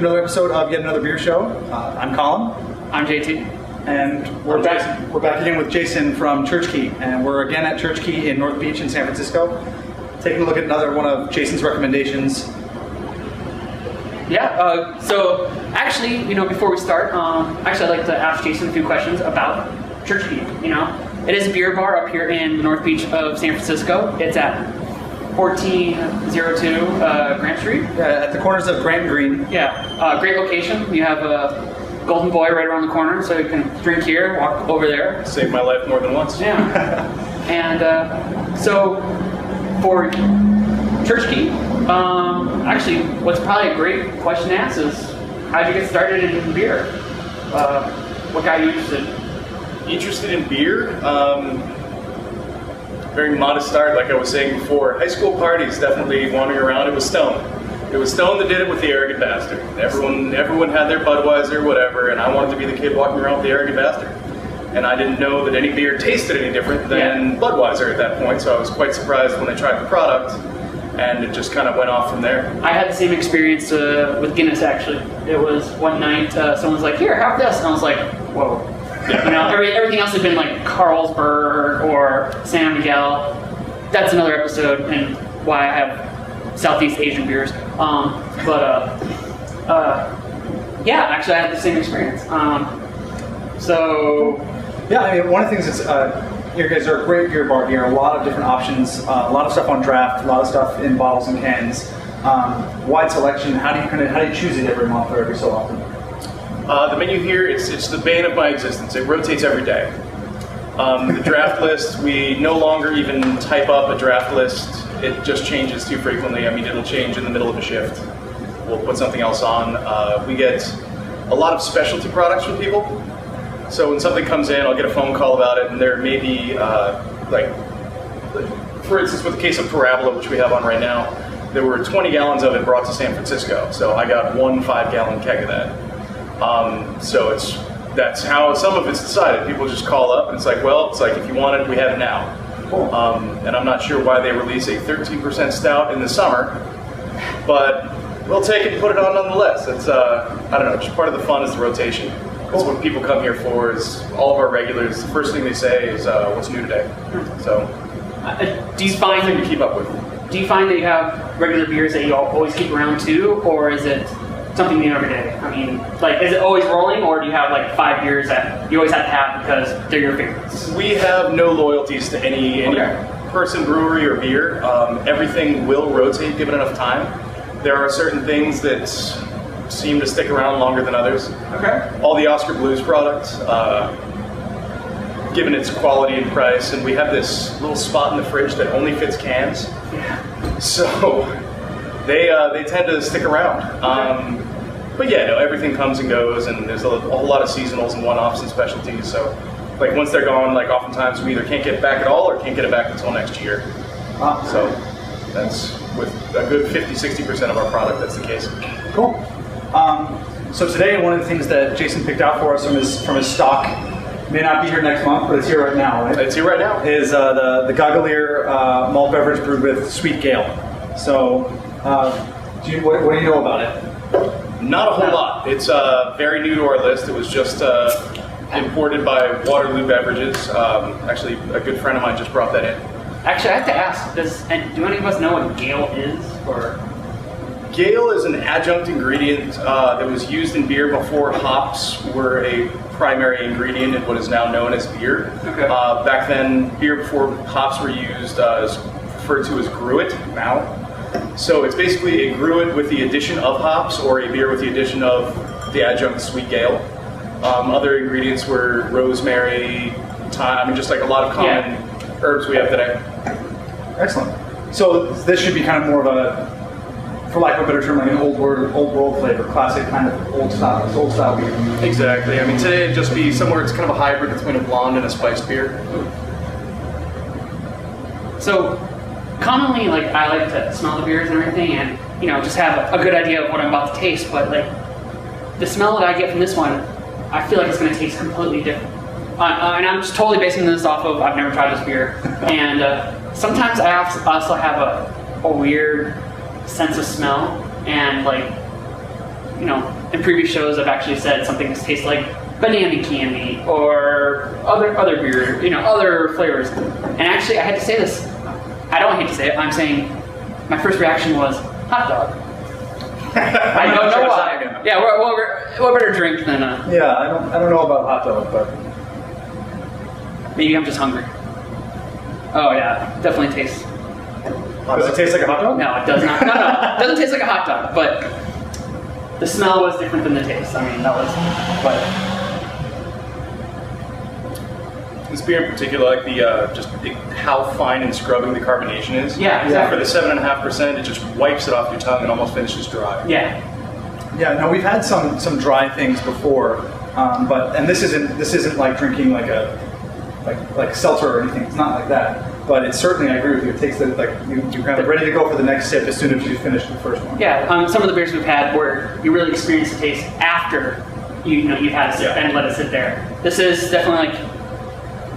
to another episode of Yet Another Beer Show. I'm Colin. I'm JT. And we're back again with Jason from ChurchKey. And we're again at ChurchKey in North Beach in San Francisco, taking a look at another one of Jason's recommendations. Yeah, so actually, before we start, I'd like to ask Jason a few questions about ChurchKey. It is a beer bar up here in the North Beach of San Francisco. It's at 1402 Grant Street. Yeah, at the corners of Grant and Green. Yeah, great location. You have a Golden Boy right around the corner, so you can drink here, walk over there. Saved my life more than once. Yeah. And so for ChurchKey, actually, what's probably a great question to ask is, how'd you get started in beer? What got you interested? Interested in beer? Very modest start, like I was saying before. High school parties, definitely wandering around. It was Stone. It was Stone that did it with the Arrogant Bastard. Everyone had their Budweiser, whatever, and I wanted to be the kid walking around with the Arrogant Bastard. And I didn't know that any beer tasted any different than Budweiser at that point, so I was quite surprised when I tried the product, and it just kind of went off from there. I had the same experience with Guinness, actually. It was one night, someone's like, here, have this, and I was like, whoa. Everything else had been like Carlsberg or San Miguel. That's another episode, and why I have Southeast Asian beers. Yeah, actually, I had the same experience. Yeah, I mean, one of the things is, you guys are a great beer bar here. A lot of different options, a lot of stuff on draft, a lot of stuff in bottles and cans. Wide selection. How do you choose it every month or every so often? The menu here, it's the bane of my existence. It rotates every day. The draft list, we no longer even type up a draft list. It just changes too frequently. I mean, it'll change in the middle of a shift. We'll put something else on. We get a lot of specialty products from people. So when something comes in, I'll get a phone call about it, and there may be, for instance, with the case of Parabola, which we have on right now, there were 20 gallons of it brought to San Francisco. So I got one 5-gallon keg of that. So that's how some of it's decided. People just call up and it's like, if you want it, we have it now. Cool. And I'm not sure why they release a 13% stout in the summer, but we'll take it and put it on nonetheless. It's, I don't know, just part of the fun is the rotation. That's what people come here for, is all of our regulars, the first thing they say is, what's new today? So, do you find that you keep up with? Do you find that you have regular beers that you always keep around too, or is it something new every day? I mean, is it always rolling, or do you have 5 beers that you always have to have because they're your favorites? We have no loyalties to any person, brewery, or beer. Everything will rotate given enough time. There are certain things that seem to stick around longer than others. Okay. All the Oscar Blues products, given its quality and price, and we have this little spot in the fridge that only fits cans. Yeah. So they tend to stick around. But yeah, everything comes and goes, and there's a whole lot of seasonals and one-offs and specialties. So, once they're gone, oftentimes we either can't get it back at all or can't get it back until next year. So that's with a good 50-60% of our product, that's the case. Cool. So today, one of the things that Jason picked out for us from his stock, may not be here next month, but it's here right now, right? It's here right now. Is the Gageleer malt beverage brewed with sweet gale. So, what do you know about it? Not a whole lot. It's very new to our list. It was just imported by Waterloo Beverages. Actually, a good friend of mine just brought that in. Actually, I have to ask, do any of us know what gale is? Or Gale is an adjunct ingredient that was used in beer before hops were a primary ingredient in what is now known as beer. Okay. Back then, beer before hops were used is referred to as gruit now. So it's basically a gruit with the addition of hops, or a beer with the addition of the adjunct sweet gale. Other ingredients were rosemary, thyme, just a lot of common herbs we have today. Excellent. So this should be kind of more of a, for lack of a better term, an old world flavor, classic kind of old style beer. Exactly. I mean, today it'd just be somewhere, it's kind of a hybrid between a blonde and a spiced beer. So, commonly, I like to smell the beers and everything, and just have a good idea of what I'm about to taste. But the smell that I get from this one, I feel like it's going to taste completely different. And I'm just totally basing this off of I've never tried this beer, and sometimes I also have a weird sense of smell, and you know, in previous shows I've actually said something that tastes like banana candy or other beer, you know, other flavors. And actually, I had to say this. I don't hate to say it. I'm saying my first reaction was hot dog. I don't know why. Yeah, what better drink than a... Yeah, I don't know about hot dog, but maybe I'm just hungry. Oh yeah, definitely tastes. Does it taste like a hot dog? No, it does not. No, it doesn't taste like a hot dog, but the smell was different than the taste. I mean, that was, but. This beer in particular, like how fine and scrubbing the carbonation is. Yeah, exactly. For the 7.5%, it just wipes it off your tongue and almost finishes dry. Yeah. Yeah. No, we've had some dry things before, but this isn't like drinking like a like seltzer or anything. It's not like that. But it's certainly, I agree with you. It takes like you're kind of ready to go for the next sip as soon as you finish the first one. Yeah. Some of the beers we've had where you really experience the taste after you've had a sip and let it sit there. This is definitely like.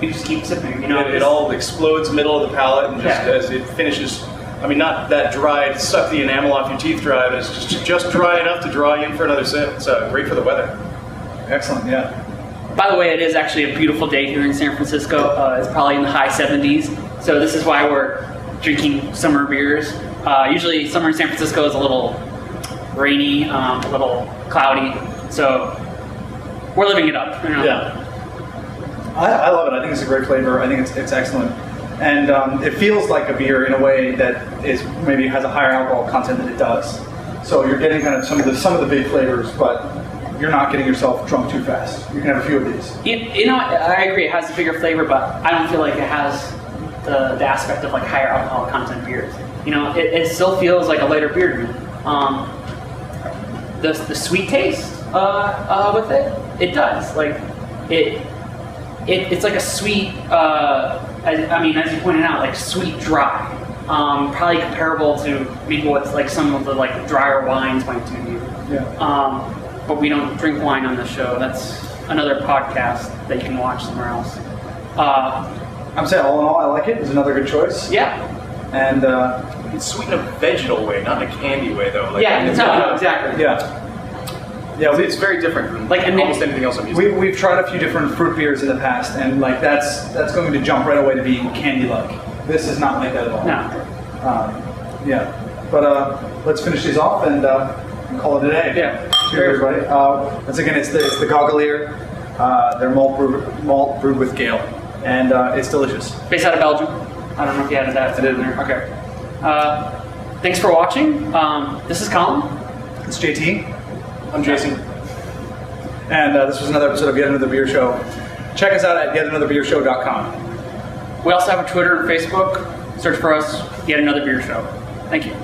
You just keep sipping, you know. It all explodes middle of the palate, and just as it finishes, I mean, not that dry, suck the enamel off your teeth dry, but it's just dry enough to draw you in for another sip. It's great for the weather. Excellent, yeah. By the way, it is actually a beautiful day here in San Francisco. It's probably in the high 70s, so this is why we're drinking summer beers. Usually summer in San Francisco is a little rainy, a little cloudy, so we're living it up. You know? Yeah. I love it. I think it's a great flavor. I think it's excellent, and it feels like a beer in a way that is maybe has a higher alcohol content than it does. So you're getting kind of some of the big flavors, but you're not getting yourself drunk too fast. You can have a few of these. You know, I agree. It has a bigger flavor, but I don't feel like it has the aspect of like higher alcohol content beers. You know, it still feels like a lighter beer to me. The sweet taste with it does like it. It's like a sweet, I mean, as you pointed out, like sweet dry. Probably comparable to maybe what's like some of the like drier wines might do to you. Yeah. But we don't drink wine on this show. That's another podcast that you can watch somewhere else. I'm saying all in all, I like it. It's another good choice. Yeah. And it's sweet in a vegetal way, not in a candy way, though. Like, yeah, no, exactly. Yeah. Yeah, it's very different from like almost anything else I'm using. We've tried a few different fruit beers in the past, and like that's going to jump right away to being candy-like. This is not like that at all. No. Yeah, but let's finish these off and call it a day. Yeah. Cheers, everybody. Once again, it's the Gageleer. They're malt brewed with Gale, and it's delicious. Based out of Belgium. I don't know if you added that. I did. There. Okay. Thanks for watching. This is Colin. It's JT. I'm Jason. And this was another episode of Yet Another Beer Show. Check us out at yetanotherbiershow.com. We also have a Twitter and Facebook. Search for us, Yet Another Beer Show. Thank you.